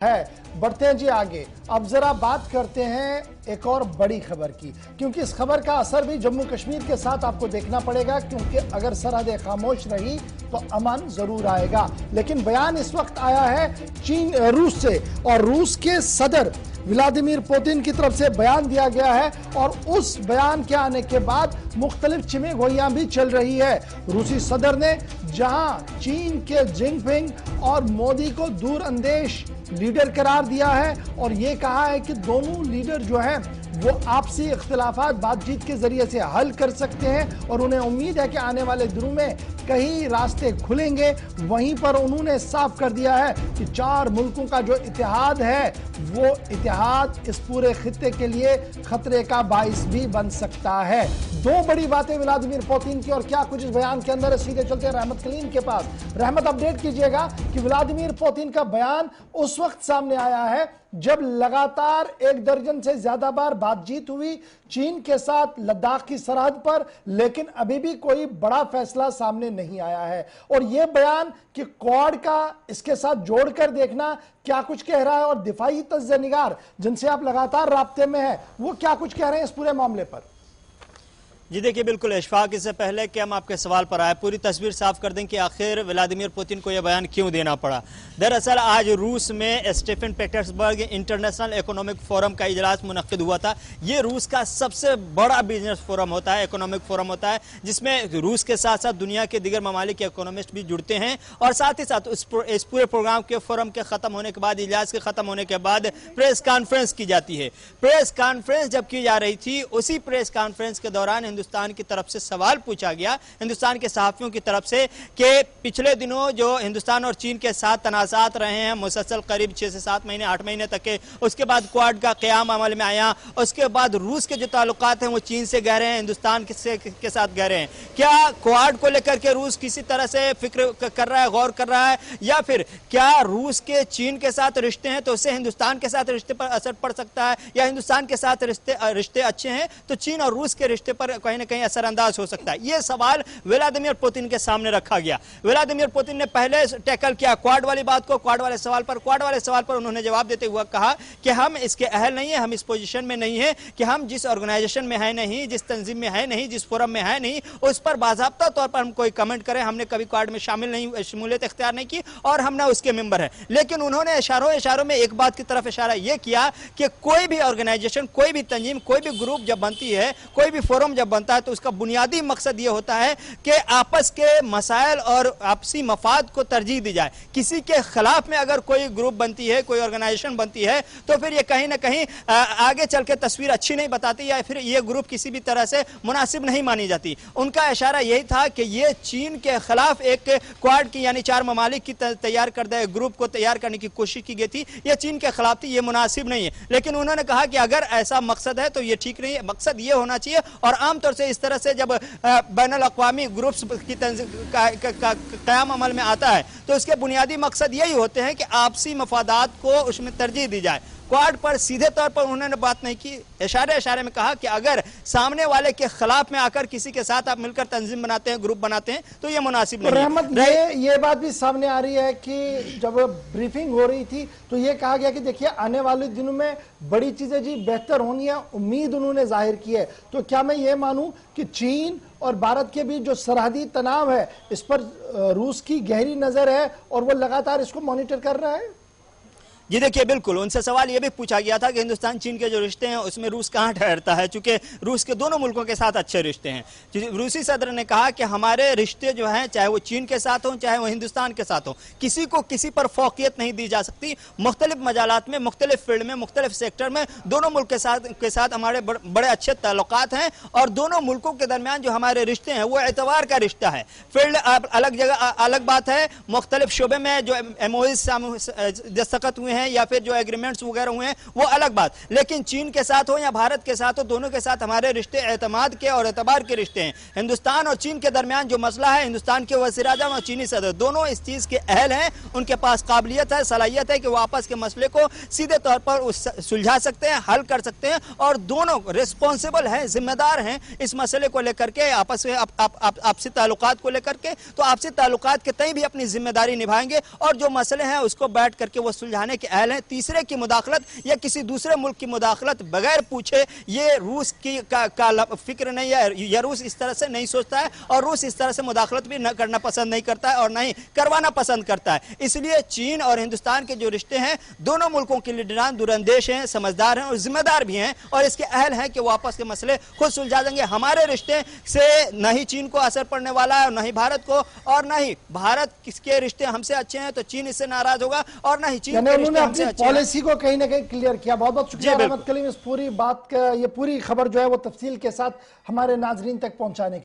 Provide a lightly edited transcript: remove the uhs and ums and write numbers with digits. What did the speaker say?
है। बढ़ते हैं जी आगे। अब जरा बात करते हैं एक और बड़ी खबर की, क्योंकि इस खबर का असर भी जम्मू कश्मीर के साथ आपको देखना पड़ेगा, क्योंकि अगर सरहदें खामोश रही तो अमन जरूर आएगा। लेकिन बयान इस वक्त आया है रूस से, और रूस के सदर व्लादिमीर पुतिन की तरफ से बयान दिया गया है, और उस बयान के आने के बाद मुख्तलिफ छिमेगोइयां भी चल रही है। रूसी सदर ने जहां चीन के जिनपिंग और मोदी को दूरअंदेश लीडर करार दिया है, और यह कहा है कि दोनों लीडर जो हैं वो आपसी इख्तिलाफात बातचीत के जरिए से हल कर सकते हैं, और उन्हें उम्मीद है कि आने वाले दिनों में कई रास्ते खुलेंगे। वहीं पर उन्होंने साफ कर दिया है कि चार मुल्कों का जो इत्तेहाद है वो इत्तेहाद इस पूरे खित्ते के लिए खतरे का बाइस भी बन सकता है। दो बड़ी बातें व्लादिमीर पुतिन की, और क्या कुछ इस बयान के अंदर है, सीधे चलते हैं रहमत कलीम के पास। रहमत, अपडेट कीजिएगा कि व्लादिमीर पुतिन का बयान उस वक्त सामने आया है जब लगातार 1 दर्जन से ज्यादा बार बातचीत हुई चीन के साथ लद्दाख की सरहद पर, लेकिन अभी भी कोई बड़ा फैसला सामने नहीं आया है। और यह बयान कि क्वाड का इसके साथ जोड़कर देखना क्या कुछ कह रहा है, और दिफाई तज्ज़निगार जिनसे आप लगातार राब्ते में हैं वो क्या कुछ कह रहे हैं इस पूरे मामले पर। जी देखिए, बिल्कुल इशफाक, इससे पहले कि हम आपके सवाल पर आए पूरी तस्वीर साफ कर दें कि आखिर व्लादिमीर पुतिन को यह बयान क्यों देना पड़ा। दरअसल आज रूस में Stephen Petersburg international economic forum का इजलास मुनक्किद हुआ था। ये रूस का सबसे बड़ा बिजनेस फोरम होता है, इकोनॉमिक फोरम होता है, जिसमें रूस के साथ साथ दुनिया के दीगर ममालिक के इकोनॉमिस्ट भी जुड़ते हैं। और साथ ही साथ इस पूरे प्रोग्राम के फोरम के खत्म होने के बाद, इजलास के खत्म होने के बाद प्रेस कॉन्फ्रेंस की जाती है। प्रेस कॉन्फ्रेंस जब की जा रही थी, उसी प्रेस कॉन्फ्रेंस के दौरान हिंदुस्तान की तरफ से सवाल पूछा गया, हिंदुस्तान के सहाफियों की तरफ से, कि पिछले दिनों जो हिंदुस्तान और चीन के साथ तनाज़ात रहे हैं मुसलसल करीब 6 से 7 महीने 8 महीने तक के, उसके बाद क्वाड का क़याम अमल में आया, उसके बाद रूस के जो ताल्लुकात हैं वो चीन से गहरे हैं, हिंदुस्तान के साथ गहरे हैं। क्या क्वाड को लेकर के रूस किसी तरह से फिक्र कर रहा है, गौर कर रहा है, या फिर क्या रूस के चीन के साथ रिश्ते हैं तो उससे हिंदुस्तान के साथ रिश्ते पर असर पड़ सकता है, या हिंदुस्तान के साथ रिश्ते अच्छे हैं तो चीन और रूस के रिश्ते पर कहीं ना कहीं असरअंदाज हो सकता है। यह सवाल व्लादिमीर पुतिन के सामने रखा गया। व्लादिमीर पुतिन ने पहले टैकल किया क्वाड वाली बात को, क्वाड वाले सवाल पर उन्होंने जवाब देते हुए कहा कि हम इसके अहल नहीं है, हम इस पोजीशन में नहीं है कि हम जिस ऑर्गेनाइजेशन में है नहीं, जिस तंजीम में है नहीं, जिस फोरम में है नहीं, उस पर बाज़ाब्ता तौर पर हम कोई कमेंट करें। हमने कभी क्वाड में शमूलियत इख्तियार नहीं की और हम ना उसके मेंबर हैं। लेकिन उन्होंने इशारों में एक बात की तरफ इशारा यह किया कि कोई भी ऑर्गेनाइजेशन, कोई भी तंजीम, कोई भी ग्रुप जब बनती है, कोई भी फोरम जब बनता है तो उसका बुनियादी मकसद यह होता है कि आपस के मसाइल और आपसी मफाद को तरजीह दी जाए। किसी के खिलाफ में अगर कोई ग्रुप बनती है, कोई ऑर्गेनाइजेशन बनती है, तो फिर यह कहीं ना कहीं आगे चल के तस्वीर अच्छी नहीं बताती, या फिर यह ग्रुप किसी भी तरह से मुनासिब नहीं मानी जाती। उनका इशारा यही था कि यह चीन के खिलाफ एक क्वाड की यानी 4 ममालिक की तैयार करदा ग्रुप को तैयार करने की कोशिश की गई थी, यह चीन के खिलाफ थी, यह मुनासिब नहीं है। लेकिन उन्होंने कहा कि अगर ऐसा मकसद है तो यह ठीक नहीं है, मकसद यह होना चाहिए। और आमतौर से इस तरह से जब बैनुल अक़वामी ग्रुप्स की क़याम अमल में आता है तो उसके बुनियादी मकसद यही होते हैं कि आपसी मफादात को उसमें तरजीह दी जाए। क्वाड पर सीधे तौर पर उन्होंने बात नहीं की, इशारे में कहा कि अगर सामने वाले के खिलाफ में आकर किसी के साथ आप मिलकर तंजीम बनाते हैं, ग्रुप बनाते हैं, तो ये मुनासिब नहीं है। रहमत, ये बात भी सामने आ रही है कि जब ब्रीफिंग हो रही थी तो ये कहा गया कि देखिए आने वाले दिनों में बड़ी चीजें जी बेहतर होनी है, उम्मीद उन्होंने जाहिर की है। तो क्या मैं ये मानूं कि चीन और भारत के बीच जो सरहदी तनाव है इस पर रूस की गहरी नजर है और वो लगातार इसको मॉनिटर कर रहा है? जी देखिए, बिल्कुल उनसे सवाल यह भी पूछा गया था कि हिंदुस्तान चीन के जो रिश्ते हैं उसमें रूस कहाँ ठहरता है, चूंकि रूस के दोनों मुल्कों के साथ अच्छे रिश्ते हैं। रूसी सदर ने कहा कि हमारे रिश्ते जो हैं, चाहे वो चीन के साथ हों चाहे वो हिंदुस्तान के साथ हों, किसी को किसी पर फौकियत नहीं दी जा सकती। मुख्तलिफ मजालात में, मुख्तलिफ फील्ड में, मुख्तलिफ सेक्टर में दोनों मुल्क के साथ हमारे बड़े अच्छे ताल्लुकात हैं, और दोनों मुल्कों के दरमियान जो हमारे रिश्ते हैं वो एतबार का रिश्ता है। फील्ड अलग जगह अलग बात है, मुख्तलिफ शोबे में जो MOUs दस्तखत हुए हैं या फिर जो एग्रीमेंट्स वगैरह हुए हैं वो अलग बात, लेकिन चीन के साथ हो या भारत के साथ हो, दोनों के साथ हमारे रिश्ते एतमाद के और एतबार के रिश्ते हैं। हिंदुस्तान और चीन के दरमियान जो मसला है, हिंदुस्तान के वज़ीर-ए-आज़म और चीनी सदर दोनों इस चीज के अहल हैं, उनके पास काबिलियत है, सलाहियत है कि वो आपस के मसले को सीधे तौर पर सुलझा सकते हैं, हल कर सकते हैं, और दोनों रिस्पॉन्सिबल हैं, जिम्मेदार हैं इस मसले को लेकर के, आपस में आपसी ताल्लुकात को लेकर के। तो आपसी ताल्लुकात के तय भी अपनी जिम्मेदारी निभाएंगे और जो मसले हैं उसको बैठ करके वो सुलझाने के अहल है। तीसरे की मुदाखलत या किसी दूसरे मुल्क की मुदाखलत बगैर पूछे ये रूस की का फिक्र नहीं है, या रूस इस तरह से नहीं सोचता है और रूस इस तरह से मुदाखलत भी न करना पसंद नहीं करता है और नहीं करवाना पसंद करता है। इसलिए चीन और हिंदुस्तान के जो रिश्ते हैं दोनों मुल्कों के लीडरान दूरंदेश हैं, समझदार हैं और जिम्मेदार भी हैं और इसके अहल हैं कि वो आपस के मसले खुद सुलझा देंगे। हमारे रिश्ते से न ही चीन को असर पड़ने वाला है और न ही भारत को, और न ही भारत किसके रिश्ते हमसे अच्छे हैं तो चीन इससे नाराज होगा और न ही चीन के रिश्ते हमसे अच्छे हैं। पॉलिसी को कहीं ना कहीं क्लियर किया। बहुत बहुत शुक्रिया रहमत कलीम इस पूरी बात का, ये पूरी खबर जो है वो तफसील के साथ हमारे नाजरीन तक पहुंचाने की।